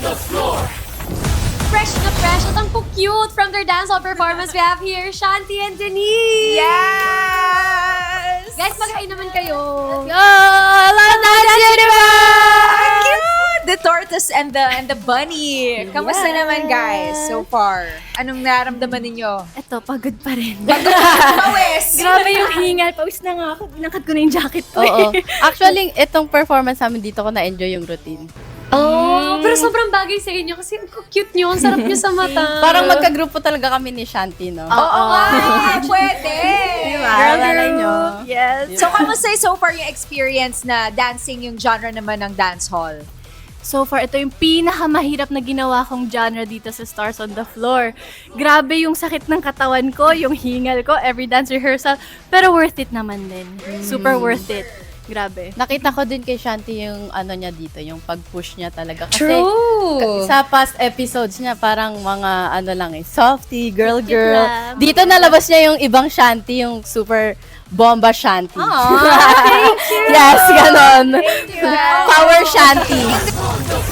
Fresh na fresh at ang cute from their dancehall performance we have here, Shanti and Denise! Yes! Guys, mag-hi naman kayo! The tortoise and the bunny. Kamusta naman, guys, so far? Anong nararamdaman ninyo? Eto, pagod pa rin. Pawis! Grabe yung hingal. Pawis na nga ako. Binangkat ko na yung jacket ko. Oo. Actually, itong performance namin dito ko na-enjoy yung routine. Oh, pero sobrang bagay sa inyo kasi ang cute nyo, ang sarap nyo sa mata. Parang magka-grupo talaga kami ni Shanti, no? Oo nga, pwede. Girl nyo. Yes. So, kamusta so far yung experience na dancing yung genre naman ng dancehall? So far, ito yung pinakamahirap na ginawa kong genre dito sa Stars on the Floor. Grabe yung sakit ng katawan ko, yung hingal ko, every dance rehearsal. Pero worth it naman din. Super worth it. Grabe. Nakita ko din kay Shanti yung ano niya dito, yung pag-push niya talaga. Kasi True! sa past episodes niya, parang mga ano lang eh, softy, girl. lang. Dito nalabas niya yung ibang Shanti, yung super bomba Shanti. Thank you! Yes, ganon. Thank you. Power Shanti.